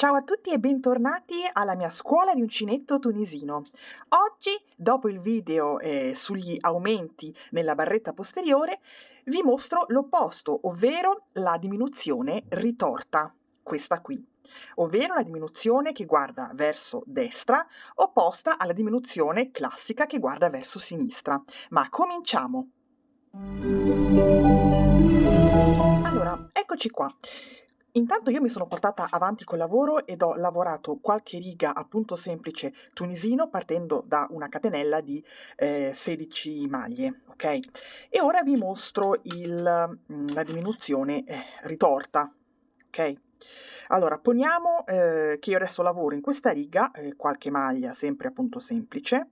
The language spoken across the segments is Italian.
Ciao a tutti e bentornati alla mia scuola di uncinetto tunisino. Oggi, dopo il video sugli aumenti nella barretta posteriore, vi mostro l'opposto, ovvero la diminuzione ritorta, questa qui, ovvero la diminuzione che guarda verso destra, opposta alla diminuzione classica che guarda verso sinistra. Ma cominciamo! Allora, eccoci qua. Intanto io mi sono portata avanti col lavoro ed ho lavorato qualche riga a punto semplice tunisino partendo da una catenella di 16 maglie, ok? E ora vi mostro la diminuzione ritorta, ok? Allora, poniamo che io adesso lavoro in questa riga, qualche maglia sempre a punto semplice,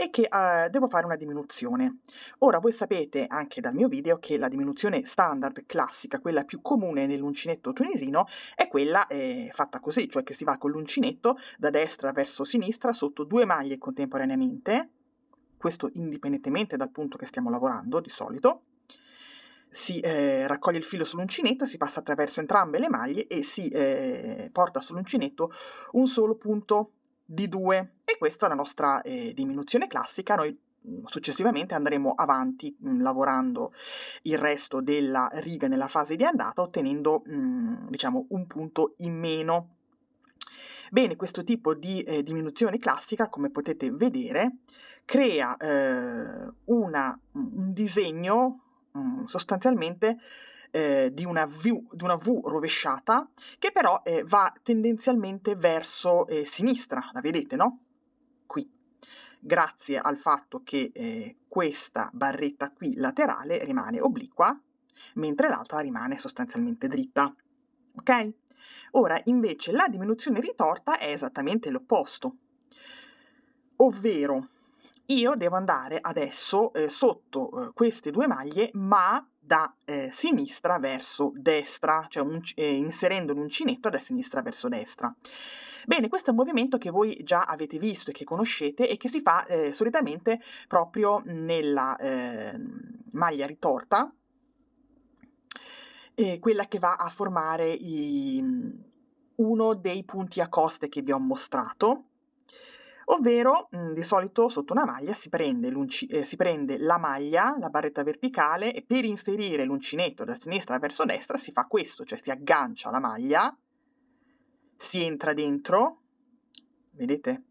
e che devo fare una diminuzione. Ora voi sapete anche dal mio video che la diminuzione standard classica, quella più comune nell'uncinetto tunisino, è quella fatta così, cioè che si va con l'uncinetto da destra verso sinistra sotto 2 maglie contemporaneamente, questo indipendentemente dal punto che stiamo lavorando di solito. Si raccoglie il filo sull'uncinetto, si passa attraverso entrambe le maglie e si porta sull'uncinetto un solo punto di 2, e questa è la nostra diminuzione classica. Noi successivamente andremo avanti lavorando il resto della riga nella fase di andata, ottenendo diciamo un punto in meno. Bene, questo tipo di diminuzione classica, come potete vedere, crea un disegno sostanzialmente di una V rovesciata, che però va tendenzialmente verso sinistra, la vedete, no? Qui, grazie al fatto che questa barretta qui laterale rimane obliqua, mentre l'altra rimane sostanzialmente dritta, ok? Ora invece la diminuzione ritorta è esattamente l'opposto, ovvero io devo andare adesso sotto queste 2 maglie, ma da sinistra verso destra, cioè inserendo l'uncinetto da sinistra verso destra. Bene, questo è un movimento che voi già avete visto e che conoscete e che si fa solitamente proprio nella maglia ritorta, quella che va a formare uno dei punti a coste che vi ho mostrato, ovvero di solito sotto una maglia si prende la maglia, la barretta verticale, e per inserire l'uncinetto da sinistra verso destra si fa questo, cioè si aggancia la maglia, si entra dentro, vedete?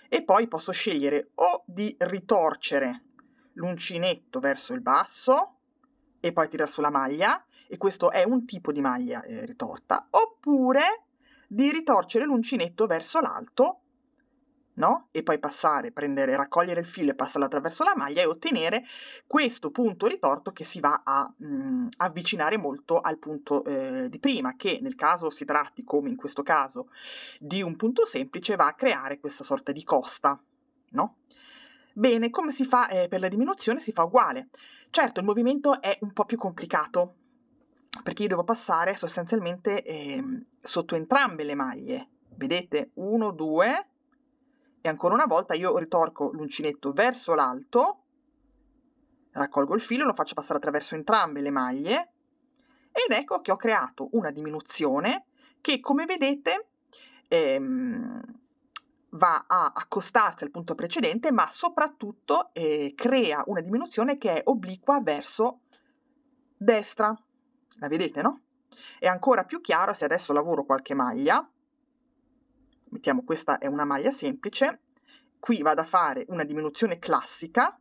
E poi posso scegliere o di ritorcere l'uncinetto verso il basso e poi tirare sulla maglia, e questo è un tipo di maglia ritorta, oppure di ritorcere l'uncinetto verso l'alto, no? E poi raccogliere il filo e passarlo attraverso la maglia e ottenere questo punto ritorto che si va a avvicinare molto al punto di prima, che nel caso si tratti, come in questo caso, di un punto semplice, va a creare questa sorta di costa, no? Bene, come si fa per la diminuzione? Si fa uguale. Certo, il movimento è un po' più complicato, perché io devo passare sostanzialmente sotto entrambe le maglie. Vedete? 1, 2, e ancora una volta io ritorco l'uncinetto verso l'alto, raccolgo il filo, lo faccio passare attraverso entrambe le maglie, ed ecco che ho creato una diminuzione che, come vedete, va a accostarsi al punto precedente, ma soprattutto crea una diminuzione che è obliqua verso destra. La vedete, no? È ancora più chiaro se adesso lavoro qualche maglia. Mettiamo, questa è una maglia semplice, qui vado a fare una diminuzione classica,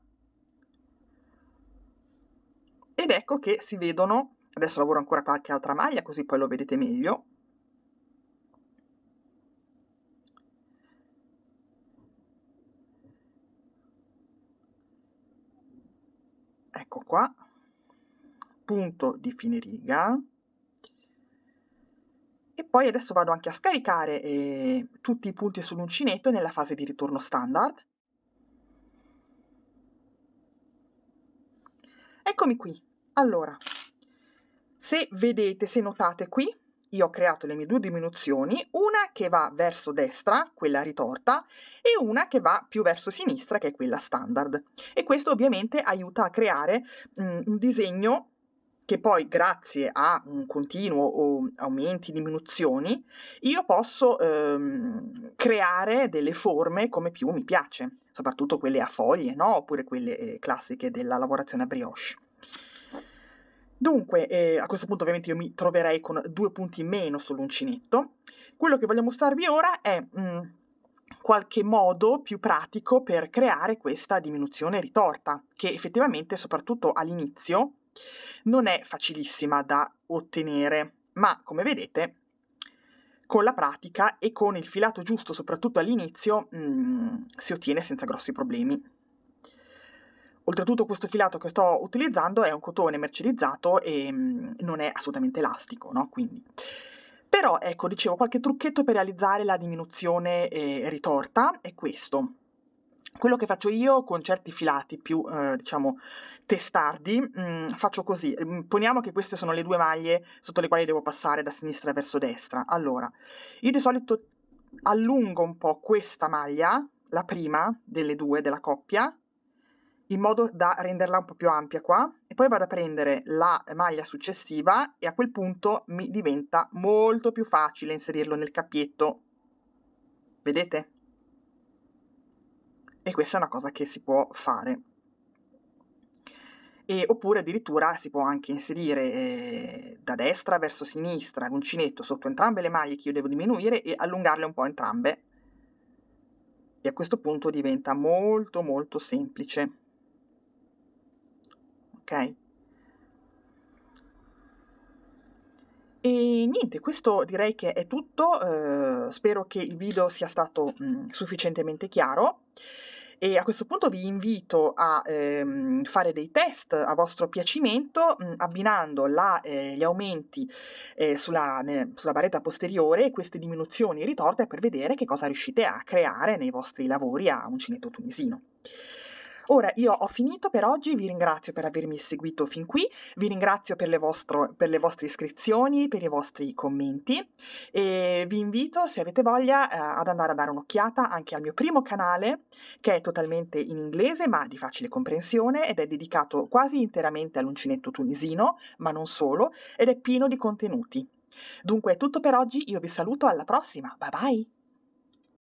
ed ecco che si vedono, adesso lavoro ancora qualche altra maglia così poi lo vedete meglio. Ecco qua, punto di fine riga, e poi adesso vado anche a scaricare tutti i punti sull'uncinetto nella fase di ritorno standard. Eccomi qui. Allora, se vedete, se notate qui, io ho creato le mie 2 diminuzioni, una che va verso destra, quella ritorta, e una che va più verso sinistra, che è quella standard. E questo ovviamente aiuta a creare un disegno che poi grazie a un continuo o aumenti, diminuzioni, io posso creare delle forme come più mi piace, soprattutto quelle a foglie, no? Oppure quelle classiche della lavorazione a brioche. Dunque, a questo punto ovviamente io mi troverei con 2 punti in meno sull'uncinetto. Quello che voglio mostrarvi ora è qualche modo più pratico per creare questa diminuzione ritorta, che effettivamente, soprattutto all'inizio, non è facilissima da ottenere, ma come vedete con la pratica e con il filato giusto, soprattutto all'inizio, si ottiene senza grossi problemi. Oltretutto questo filato che sto utilizzando è un cotone mercerizzato e non è assolutamente elastico, no? Quindi. Però ecco, dicevo, qualche trucchetto per realizzare la diminuzione ritorta è questo. Quello che faccio io con certi filati più, diciamo, testardi, faccio così. Poniamo che queste sono le 2 maglie sotto le quali devo passare da sinistra verso destra. Allora, io di solito allungo un po' questa maglia, la prima delle 2 della coppia, in modo da renderla un po' più ampia qua, e poi vado a prendere la maglia successiva e a quel punto mi diventa molto più facile inserirlo nel cappietto. Vedete? E questa è una cosa che si può fare. Oppure addirittura si può anche inserire da destra verso sinistra l'uncinetto sotto entrambe le maglie che io devo diminuire e allungarle un po' entrambe. E a questo punto diventa molto molto semplice. Ok? E niente, questo direi che è tutto, spero che il video sia stato sufficientemente chiaro e a questo punto vi invito a fare dei test a vostro piacimento, abbinando gli aumenti sulla barretta posteriore e queste diminuzioni ritorte per vedere che cosa riuscite a creare nei vostri lavori a uncinetto tunisino. Ora io ho finito per oggi, vi ringrazio per avermi seguito fin qui, vi ringrazio per le vostre iscrizioni, per i vostri commenti e vi invito, se avete voglia, ad andare a dare un'occhiata anche al mio primo canale, che è totalmente in inglese ma di facile comprensione ed è dedicato quasi interamente all'uncinetto tunisino, ma non solo, ed è pieno di contenuti. Dunque è tutto per oggi, io vi saluto, alla prossima, bye bye!